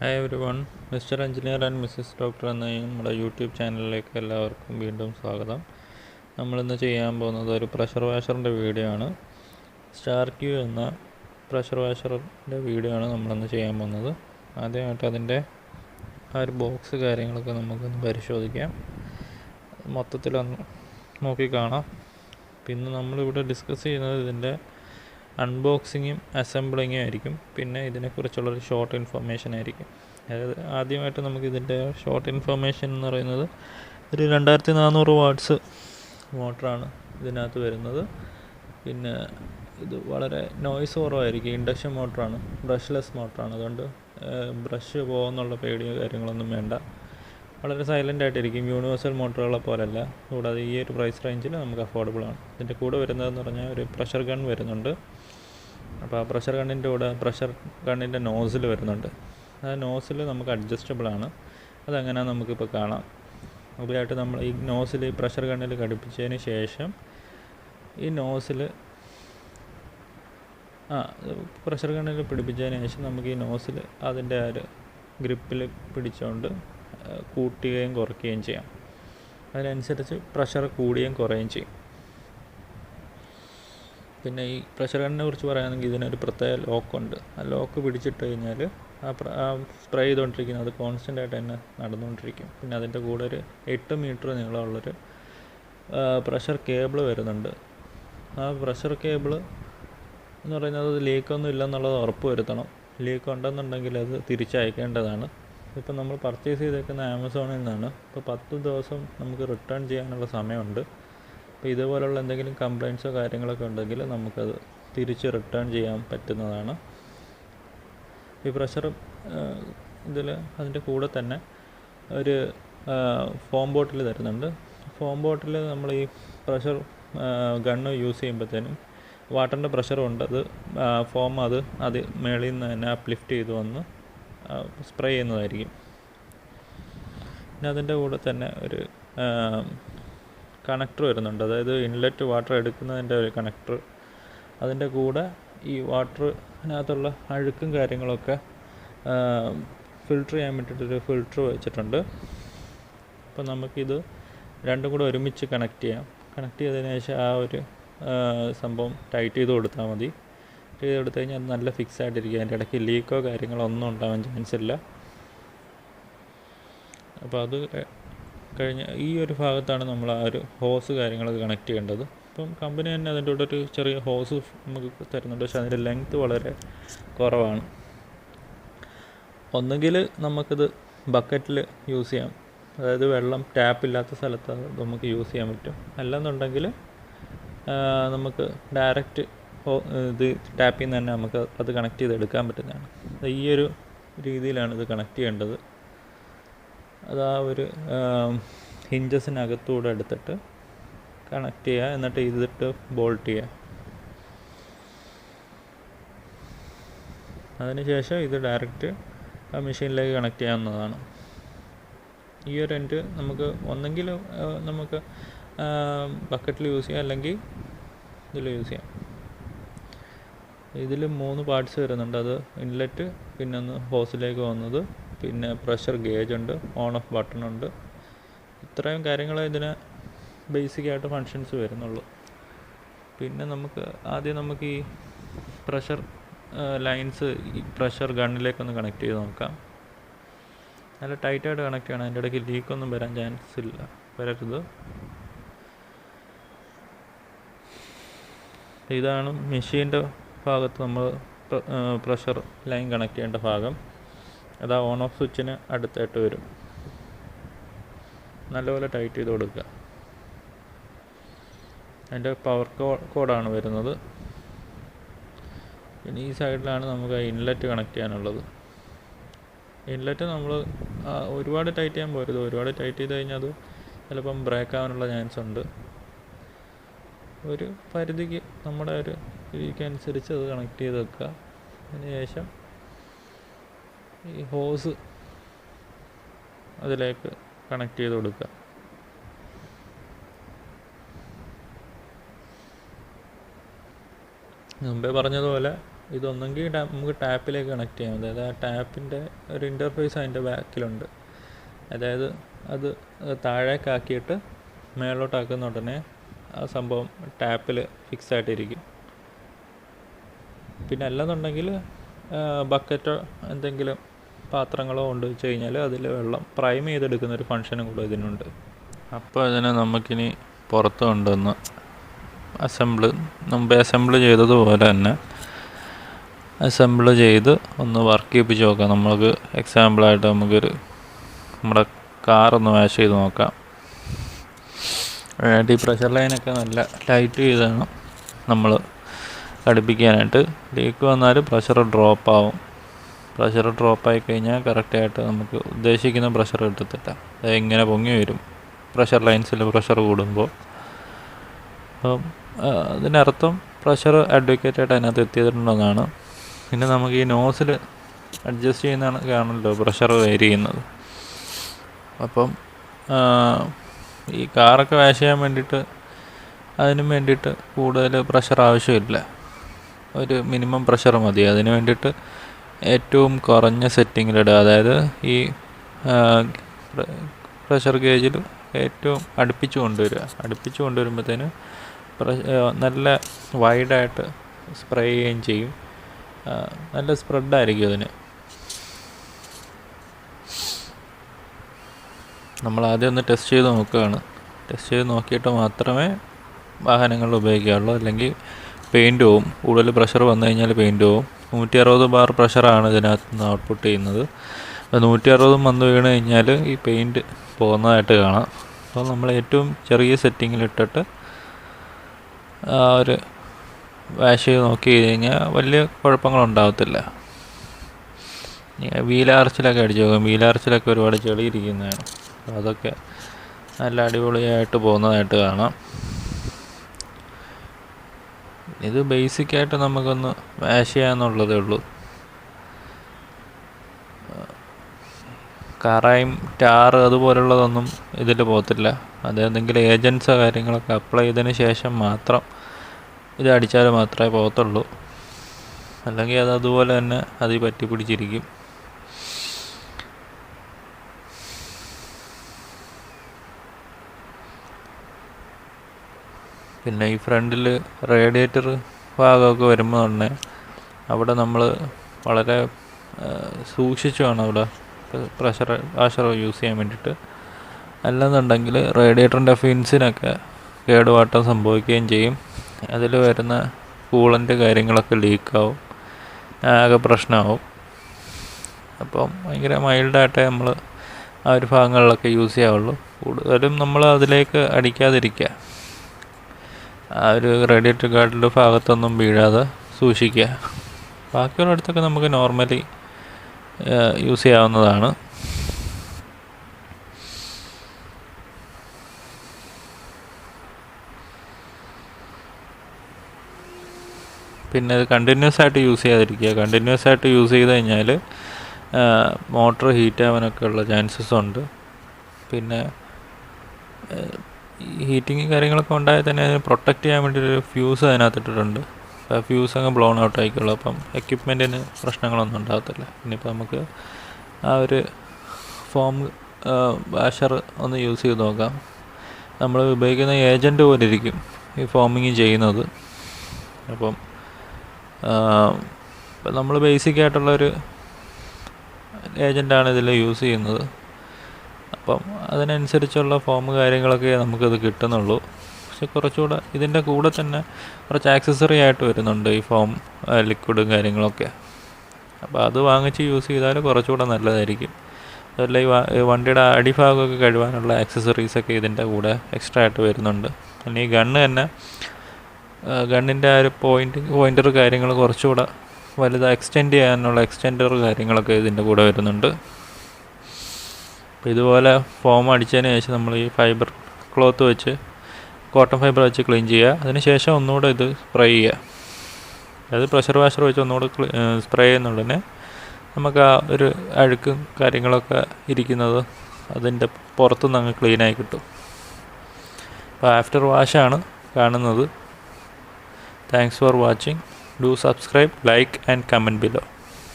Hi everyone, mister engineer and Mrs doctor എന്ന നമ്മുടെ YouTube ചാനലിലേക്ക് എല്ലാവർക്കും വീണ്ടും സ്വാഗതം. നമ്മളിന്ന് ചെയ്യാൻ പോകുന്നത് ഒരു പ്രഷർ വാഷറിൻ്റെ വീഡിയോ ആണ്. STARQ എന്ന പ്രഷർ വാഷറിൻ്റെ വീഡിയോ ആണ് നമ്മളിന്ന് ചെയ്യാൻ പോകുന്നത്. ആദ്യമായിട്ട് അതിൻ്റെ ആ ഒരു ബോക്സ് കാര്യങ്ങളൊക്കെ നമുക്കൊന്ന് പരിശോധിക്കാം. മൊത്തത്തിലൊന്ന് നോക്കി കാണാം. പിന്നെ നമ്മളിവിടെ ഡിസ്കസ് ചെയ്യുന്നത് ഇതിൻ്റെ അൺബോക്സിങ്ങും അസംബ്ലിങ്ങും ആയിരിക്കും. പിന്നെ ഇതിനെക്കുറിച്ചുള്ളൊരു ഷോർട്ട് ഇൻഫർമേഷൻ ആയിരിക്കും. അതായത് ആദ്യമായിട്ട് നമുക്ക് ഇതിൻ്റെ ഷോർട്ട് ഇൻഫർമേഷൻ എന്ന് പറയുന്നത് ഒരു 2400 വാട്ട്സ് മോട്ടറാണ് ഇതിനകത്ത് വരുന്നത്. പിന്നെ ഇത് വളരെ നോയ്സ് കുറവായിരിക്കും. ഇൻഡക്ഷൻ മോട്ടറാണ്, ബ്രഷ്ലെസ് മോട്ടറാണ്. അതുകൊണ്ട് ബ്രഷ് പോകുന്നുള്ള പേടിയോ കാര്യങ്ങളൊന്നും വേണ്ട. വളരെ സൈലൻ്റ് ആയിട്ടിരിക്കും. യൂണിവേഴ്സൽ മോട്ടറുകളെ പോലെയല്ല. കൂടാതെ ഈ ഒരു പ്രൈസ് റേഞ്ചിൽ നമുക്ക് അഫോർഡബിൾ ആണ്. ഇതിൻ്റെ കൂടെ വരുന്നതെന്ന് പറഞ്ഞാൽ ഒരു പ്രഷർ ഗൺ വരുന്നുണ്ട്. അപ്പോൾ ആ പ്രഷർ ഗണ്ണിൻ്റെ കൂടെ പ്രഷർ ഗണ്ണിൻ്റെ നോസിൽ വരുന്നുണ്ട്. ആ നോസിൽ നമുക്ക് അഡ്ജസ്റ്റബിൾ ആണ്. അതെങ്ങനെയാണെന്ന് നമുക്കിപ്പോൾ കാണാം. അതിലായിട്ട് നമ്മൾ ഈ നോസിൽ ഈ പ്രഷർ ഗണ്ണിൽ ഘടിപ്പിച്ചതിന് ശേഷം ഈ നോസിൽ പ്രഷർ ഗണ്ണിൽ പിടിപ്പിച്ചതിന് ശേഷം നമുക്ക് ഈ നോസിൽ അതിൻ്റെ ആ ഒരു ഗ്രിപ്പിൽ പിടിച്ചുകൊണ്ട് കൂട്ടുകയും കുറയ്ക്കുകയും ചെയ്യാം. അതിനനുസരിച്ച് പ്രഷർ കൂടുകയും കുറയുകയും ചെയ്യും. പിന്നെ ഈ പ്രഷർ ഗണ്ണിനെ കുറിച്ച് പറയുകയാണെങ്കിൽ ഇതിനൊരു പ്രത്യേക ലോക്കുണ്ട്. ആ ലോക്ക് പിടിച്ചിട്ട് കഴിഞ്ഞാൽ ആ സ്പ്രേ ചെയ്തുകൊണ്ടിരിക്കുന്നത് അത് കോൺസ്റ്റൻ്റ് ആയിട്ട് തന്നെ നടന്നുകൊണ്ടിരിക്കും. പിന്നെ അതിൻ്റെ കൂടെ ഒരു 8 മീറ്റർ നീളമുള്ളൊരു പ്രഷർ കേബിൾ വരുന്നുണ്ട്. ആ പ്രഷർ കേബിൾ എന്ന് പറയുന്നത് അത് ലീക്കൊന്നും ഇല്ലെന്നുള്ളത് ഉറപ്പ് വരുത്തണം. ലീക്ക് ഉണ്ടെന്നുണ്ടെങ്കിൽ അത് തിരിച്ചയക്കേണ്ടതാണ്. ഇപ്പം നമ്മൾ പർച്ചേസ് ചെയ്തേക്കുന്ന ആമസോണിൽ നിന്നാണ്. ഇപ്പോൾ 10 ദിവസം നമുക്ക് റിട്ടേൺ ചെയ്യാനുള്ള സമയമുണ്ട്. അപ്പോൾ ഇതുപോലുള്ള എന്തെങ്കിലും കംപ്ലയിൻറ്റ്സോ കാര്യങ്ങളൊക്കെ ഉണ്ടെങ്കിൽ നമുക്കത് തിരിച്ച് റിട്ടേൺ ചെയ്യാൻ പറ്റുന്നതാണ്. ഈ പ്രഷർ ഇതിൽ അതിൻ്റെ കൂടെ തന്നെ ഒരു ഫോം ബോട്ടിൽ തരുന്നുണ്ട്. ഫോം ബോട്ടിൽ നമ്മൾ ഈ പ്രഷർ ഗണ്ണ് യൂസ് ചെയ്യുമ്പോഴത്തേനും വാട്ടറിൻ്റെ പ്രഷറുണ്ട്. അത് ഫോം അത് മേളിൽ നിന്ന് തന്നെ അപ്ലിഫ്റ്റ് ചെയ്ത് വന്ന് സ്പ്രേ ചെയ്യുന്നതായിരിക്കും. പിന്നെ അതിൻ്റെ കൂടെ തന്നെ ഒരു കണക്ടർ വരുന്നുണ്ട്. അതായത് ഇൻലെറ്റ് വാട്ടർ എടുക്കുന്നതിൻ്റെ ഒരു കണക്ടർ. അതിൻ്റെ കൂടെ ഈ വാട്ടറിനകത്തുള്ള അഴുക്കും കാര്യങ്ങളൊക്കെ ഫിൽട്ടർ ചെയ്യാൻ വേണ്ടിയിട്ടൊരു ഫിൽട്ടർ വെച്ചിട്ടുണ്ട്. അപ്പോൾ നമുക്കിത് രണ്ടും കൂടെ ഒരുമിച്ച് കണക്ട് ചെയ്യാം. കണക്ട് ചെയ്തതിന് ശേഷം ആ ഒരു സംഭവം ടൈറ്റ് ചെയ്ത് കൊടുത്താൽ മതി. ടൈറ്റ് ചെയ്ത് കൊടുത്തു കഴിഞ്ഞാൽ അത് നല്ല ഫിക്സ് ആയിട്ടിരിക്കും. അതിൻ്റെ ഇടയ്ക്ക് ലീക്കോ കാര്യങ്ങളോ ഒന്നും ഉണ്ടാവാൻ ചാൻസ് ഇല്ല. അപ്പോൾ അത് കഴിഞ്ഞ് ഈ ഒരു ഭാഗത്താണ് നമ്മൾ ആ ഒരു ഹോസ് കാര്യങ്ങളൊക്കെ കണക്ട് ചെയ്യേണ്ടത്. ഇപ്പം കമ്പനി തന്നെ അതിൻ്റെ കൂടെ ഒരു ചെറിയ ഹോസ് നമുക്ക് തരുന്നുണ്ട്. പക്ഷേ അതിൻ്റെ ലെങ്ത്ത് വളരെ കുറവാണ്. ഒന്നുകിൽ നമുക്കിത് ബക്കറ്റിൽ യൂസ് ചെയ്യാം. അതായത് വെള്ളം ടാപ്പില്ലാത്ത സ്ഥലത്ത് നമുക്ക് യൂസ് ചെയ്യാൻ പറ്റും. അല്ലെന്നുണ്ടെങ്കിൽ നമുക്ക് ഡയറക്റ്റ് ഇത് ടാപ്പിൽ നിന്ന് തന്നെ നമുക്ക് അത് കണക്ട് ചെയ്തെടുക്കാൻ പറ്റുന്നതാണ്. ഈ ഒരു രീതിയിലാണ് ഇത് കണക്ട് ചെയ്യേണ്ടത്. അത് ആ ഒരു ഹിഞ്ചസിനകത്തൂടെ എടുത്തിട്ട് കണക്ട് ചെയ്യുക. എന്നിട്ട് ഇതിട്ട് ബോൾട്ട് ചെയ്യുക. അതിനുശേഷം ഇത് ഡയറക്റ്റ് ആ മെഷീനിലേക്ക് കണക്ട് ചെയ്യാവുന്നതാണ്. ഈ ഒരു എൻഡ് നമുക്ക് ഒന്നെങ്കിൽ നമുക്ക് ബക്കറ്റിൽ യൂസ് ചെയ്യാം, അല്ലെങ്കിൽ ഇതിൽ യൂസ് ചെയ്യാം. ഇതിൽ 3 പാർട്സ് വരുന്നുണ്ട്. അത് ഇൻലെറ്റ്, പിന്നെ ഒന്ന് ഹോസിലേക്ക് വന്നത്, പിന്നെ പ്രഷർ ഗേജ് ഉണ്ട്, ഓൺ ഓഫ് ബട്ടൺ ഉണ്ട്. ഇത്രയും കാര്യങ്ങൾ ഇതിന് ബേസിക്കായിട്ട് ഫങ്ഷൻസ് വരുന്നുള്ളൂ. പിന്നെ നമുക്ക് ഈ പ്രഷർ ലൈൻസ് ഈ പ്രഷർ ഗണ്ണിലേക്കൊന്ന് കണക്ട് ചെയ്ത് നോക്കാം. നല്ല ടൈറ്റായിട്ട് കണക്ട് ചെയ്യണം. അതിൻ്റെ ഇടയ്ക്ക് ലീക്കൊന്നും വരാൻ ചാൻസ് വരരുത്. ഇതാണ് മെഷീൻ്റെ ഭാഗത്ത് നമ്മൾ പ്രഷർ ലൈൻ കണക്ട് ചെയ്യേണ്ട ഭാഗം. അത് ഓൺ ഓഫ് സ്വിച്ചിന് അടുത്തായിട്ട് വരും. നല്ലപോലെ ടൈറ്റ് ചെയ്ത് കൊടുക്കുക. അതിൻ്റെ പവർ കോഡാണ് വരുന്നത്. പിന്നെ ഈ സൈഡിലാണ് നമുക്ക് ഇൻലെറ്റ് കണക്ട് ചെയ്യാനുള്ളത്. ഇൻലെറ്റ് നമ്മൾ ഒരുപാട് ടൈറ്റ് ചെയ്യാൻ പോരുത്. ഒരുപാട് ടൈറ്റ് ചെയ്ത് കഴിഞ്ഞാൽ അത് ചിലപ്പം ബ്രേക്ക് ആവാനുള്ള ചാൻസ് ഉണ്ട്. ഒരു പരിധിക്ക് നമ്മുടെ ഒരു രീതിക്കനുസരിച്ച് അത് കണക്ട് ചെയ്ത് വെക്കുക. അതിനുശേഷം ഈ ഹോസ് അതിലേക്ക് കണക്ട് ചെയ്ത് കൊടുക്കുക. മുമ്പേ പറഞ്ഞതുപോലെ ഇതൊന്നെങ്കിൽ നമുക്ക് ടാപ്പിലേക്ക് കണക്ട് ചെയ്യാം. അതായത് ആ ടാപ്പിൻ്റെ ഒരു ഇൻ്റർഫേസ് അതിൻ്റെ ബാക്കിലുണ്ട്. അതായത് അത് താഴേക്കാക്കിയിട്ട് മേലോട്ടാക്കുന്ന ഉടനെ ആ സംഭവം ടാപ്പിൽ ഫിക്സ് ആയിട്ടിരിക്കും. പിന്നെ അല്ലെന്നുണ്ടെങ്കിൽ ബക്കറ്റോ എന്തെങ്കിലും പാത്രങ്ങളോ കൊണ്ട് വെച്ച് കഴിഞ്ഞാൽ അതിൽ വെള്ളം പ്രൈം ചെയ്തെടുക്കുന്ന ഒരു ഫങ്ഷനും കൂടെ ഇതിനുണ്ട്. അപ്പോൾ ഇതിനെ നമുക്കിനി പുറത്ത് കൊണ്ടുവന്ന് മുമ്പേ അസംബിൾ ചെയ്തതുപോലെ തന്നെ അസംബിൾ ചെയ്ത് ഒന്ന് വർക്ക് ചെയ്യിപ്പിച്ച് നോക്കാം. നമുക്ക് എക്സാമ്പിളായിട്ട് നമ്മുടെ കാറൊന്ന് വാഷ് ചെയ്ത് നോക്കാം. ഈ പ്രഷർ ലൈനൊക്കെ നല്ല ടൈറ്റ് ചെയ്താണ് നമ്മൾ ഘടിപ്പിക്കാനായിട്ട്. ലീക്ക് വന്നാൽ പ്രഷർ ഡ്രോപ്പാവും. പ്രഷർ ഡ്രോപ്പായി കഴിഞ്ഞാൽ കറക്റ്റായിട്ട് നമുക്ക് ഉദ്ദേശിക്കുന്ന പ്രഷർ കിട്ടത്തില്ല. അത് ഇങ്ങനെ പൊങ്ങി വരും പ്രഷർ ലൈൻസിൽ പ്രഷർ കൂടുമ്പോൾ. അപ്പം അതിനർത്ഥം പ്രഷർ അഡ്വക്കേറ്റായിട്ട് അതിനകത്ത് എത്തിയിട്ടുണ്ടെന്നാണ്. പിന്നെ നമുക്ക് ഈ നോസിൽ അഡ്ജസ്റ്റ് ചെയ്യുന്നതാണ് കാണുമല്ലോ പ്രഷർ വേരി ചെയ്യുന്നത്. അപ്പം ഈ കാറൊക്കെ വാഷ് ചെയ്യാൻ വേണ്ടിയിട്ട് അതിനും വേണ്ടിയിട്ട് കൂടുതൽ പ്രഷർ ആവശ്യമില്ല. ഒരു മിനിമം പ്രഷർ മതി. അതിന് വേണ്ടിയിട്ട് ഏറ്റവും കുറഞ്ഞ സെറ്റിങ്ങിലിടുക. അതായത് ഈ പ്രഷർ ഗേജിൽ ഏറ്റവും അടുപ്പിച്ച് കൊണ്ടുവരുമ്പോഴത്തേന് നല്ല വൈഡായിട്ട് സ്പ്രേ ചെയ്യുകയും ചെയ്യും. നല്ല സ്പ്രെഡായിരിക്കും അതിന്. നമ്മൾ ആദ്യം ഒന്ന് ടെസ്റ്റ് ചെയ്ത് നോക്കുകയാണ്. ടെസ്റ്റ് ചെയ്ത് നോക്കിയിട്ട് മാത്രമേ വാഹനങ്ങൾ ഉപയോഗിക്കാറുള്ളൂ. അല്ലെങ്കിൽ പെയിൻറ്റ് പോവും. കൂടുതൽ പ്രഷർ വന്നു കഴിഞ്ഞാൽ പെയിൻറ്റ് പോവും. 160 ബാർ പ്രഷറാണ് ഇതിനകത്ത് നിന്ന് ഔട്ട്പുട്ട് ചെയ്യുന്നത്. അപ്പോൾ 160 വന്നു വീണ് കഴിഞ്ഞാൽ ഈ പെയിൻറ്റ് പോകുന്നതായിട്ട് കാണാം. അപ്പോൾ നമ്മൾ ഏറ്റവും ചെറിയ സെറ്റിങ്ങിലിട്ടിട്ട് ഒരു വാഷ് ചെയ്ത് നോക്കി കഴിഞ്ഞാൽ വലിയ കുഴപ്പങ്ങളുണ്ടാകത്തില്ല. വീലാർച്ചിലൊക്കെ അടിച്ച് നോക്കും. വീലാർച്ചിലൊക്കെ ഒരുപാട് ചെളി ഇരിക്കുന്നതാണ്. അതൊക്കെ നല്ല അടിപൊളിയായിട്ട് പോകുന്നതായിട്ട് കാണാം. ഇത് ബേസിക്കായിട്ട് നമുക്കൊന്ന് വാഷ് ചെയ്യാന്നുള്ളതേ ഉള്ളൂ. കറയും ടാറ് അതുപോലുള്ളതൊന്നും ഇതിൽ പോകത്തില്ല. അതെന്തെങ്കിലും ഏജൻസോ കാര്യങ്ങളൊക്കെ അപ്ലൈ ചെയ്തതിന് ശേഷം മാത്രം ഇത് അടിച്ചാൽ മാത്രമേ പോകത്തുള്ളൂ. അല്ലെങ്കിൽ അത് അതുപോലെ തന്നെ അതിൽ പറ്റി പിടിച്ചിരിക്കും. പിന്നെ ഈ ഫ്രണ്ടിൽ റേഡിയേറ്റർ ഭാഗമൊക്കെ വരുമ്പോൾ തന്നെ അവിടെ നമ്മൾ വളരെ സൂക്ഷിച്ച് വേണം അവിടെ പ്രഷർ വാഷർ യൂസ് ചെയ്യാൻ വേണ്ടിയിട്ട്. അല്ലെന്നുണ്ടെങ്കിൽ റേഡിയേറ്ററിൻ്റെ ഫിൻസിനൊക്കെ കേടുപാട്ടം സംഭവിക്കുകയും ചെയ്യും. അതിൽ വരുന്ന കൂളൻ്റ് കാര്യങ്ങളൊക്കെ ലീക്കാവും, ആകെ പ്രശ്നമാവും. അപ്പം ഭയങ്കര മൈൽഡായിട്ടേ നമ്മൾ ആ ഒരു ഭാഗങ്ങളിലൊക്കെ യൂസ് ചെയ്യാവുള്ളൂ. കൂടുതലും നമ്മൾ അതിലേക്ക് അടിക്കാതിരിക്കുക. ആ ഒരു റേഡിയേറ്റർ ഗാർഡിൻ്റെ ഭാഗത്തൊന്നും വീഴാതെ സൂക്ഷിക്കുക. ബാക്കിയുള്ളിടത്തൊക്കെ നമുക്ക് നോർമലി യൂസ് ചെയ്യാവുന്നതാണ്. പിന്നെ ഇത് കണ്ടിന്യൂസ് ആയിട്ട് യൂസ് ചെയ്യാതിരിക്കുക. കണ്ടിന്യൂസ് ആയിട്ട് യൂസ് ചെയ്ത് കഴിഞ്ഞാൽ മോട്ടർ ഹീറ്റ് ആവാനൊക്കെ ഉള്ള ചാൻസസ് ഉണ്ട്. പിന്നെ ഹീറ്റിങ് കാര്യങ്ങളൊക്കെ ഉണ്ടായാൽ തന്നെ അതിനെ പ്രൊട്ടക്റ്റ് ചെയ്യാൻ വേണ്ടിയിട്ടൊരു ഫ്യൂസ് അതിനകത്ത് ഇട്ടിട്ടുണ്ട്. ആ ഫ്യൂസ് അങ്ങ് ബ്ലോൺ ഔട്ട് ആയിക്കുള്ളൂ. അപ്പം എക്യുപ്മെൻറ്റിന് പ്രശ്നങ്ങളൊന്നും ഉണ്ടാകത്തില്ല. ഇനിയിപ്പോൾ നമുക്ക് ആ ഒരു ഫോം വാഷർ ഒന്ന് യൂസ് ചെയ്ത് നോക്കാം. നമ്മൾ ഉപയോഗിക്കുന്ന ഏജൻറ്റ് പോലെ ഇരിക്കും ഈ ഫോമിങ് ചെയ്യുന്നത്. അപ്പം നമ്മൾ ബേസിക്കായിട്ടുള്ളൊരു ഏജൻറ്റാണ് ഇതിൽ യൂസ് ചെയ്യുന്നത്. അപ്പം അതിനനുസരിച്ചുള്ള ഫോം കാര്യങ്ങളൊക്കെ നമുക്കത് കിട്ടുന്നുള്ളൂ. പക്ഷെ കുറച്ചുകൂടെ ഇതിൻ്റെ കൂടെ തന്നെ കുറച്ച് ആക്സസറി ആയിട്ട് വരുന്നുണ്ട് ഈ ഫോം ലിക്വിഡും കാര്യങ്ങളൊക്കെ. അപ്പോൾ അത് വാങ്ങിച്ച് യൂസ് ചെയ്താൽ കുറച്ചുകൂടെ നല്ലതായിരിക്കും. അതല്ല ഈ വണ്ടിയുടെ അടിഭാഗമൊക്കെ കഴുകാനുള്ള ആക്സസറീസൊക്കെ ഇതിൻ്റെ കൂടെ എക്സ്ട്രാ ആയിട്ട് വരുന്നുണ്ട്. പിന്നെ ഈ ഗണ്ണ് തന്നെ ഗണ്ണിൻ്റെ ആ ഒരു പോയിൻ്റർ കാര്യങ്ങൾ കുറച്ചുകൂടെ വലുതായി എക്സ്റ്റെൻഡ് ചെയ്യാനുള്ള എക്സ്റ്റെൻഡർ കാര്യങ്ങളൊക്കെ ഇതിൻ്റെ കൂടെ വരുന്നുണ്ട്. അപ്പോൾ ഇതുപോലെ ഫോം അടിച്ചതിന് ശേഷം നമ്മൾ ഈ ഫൈബർ ക്ലോത്ത് വെച്ച് കോട്ടൺ ഫൈബർ വെച്ച് ക്ലീൻ ചെയ്യുക. അതിന് ശേഷം ഒന്നുകൂടെ ഇത് സ്പ്രേ ചെയ്യുക. അതായത് പ്രഷർ വാഷർ വെച്ച് ഒന്നുകൂടെ സ്പ്രേ ചെയ്യുന്നുടനെ നമുക്ക് ആ ഒരു അഴുക്കും കാര്യങ്ങളൊക്കെ ഇരിക്കുന്നത് അതിൻ്റെ പുറത്തുനിന്ന് അങ്ങ് ക്ലീനായി കിട്ടും. അപ്പോൾ ആഫ്റ്റർ വാഷാണ് കാണുന്നത്. Thanks for watching. Do subscribe, like and comment below.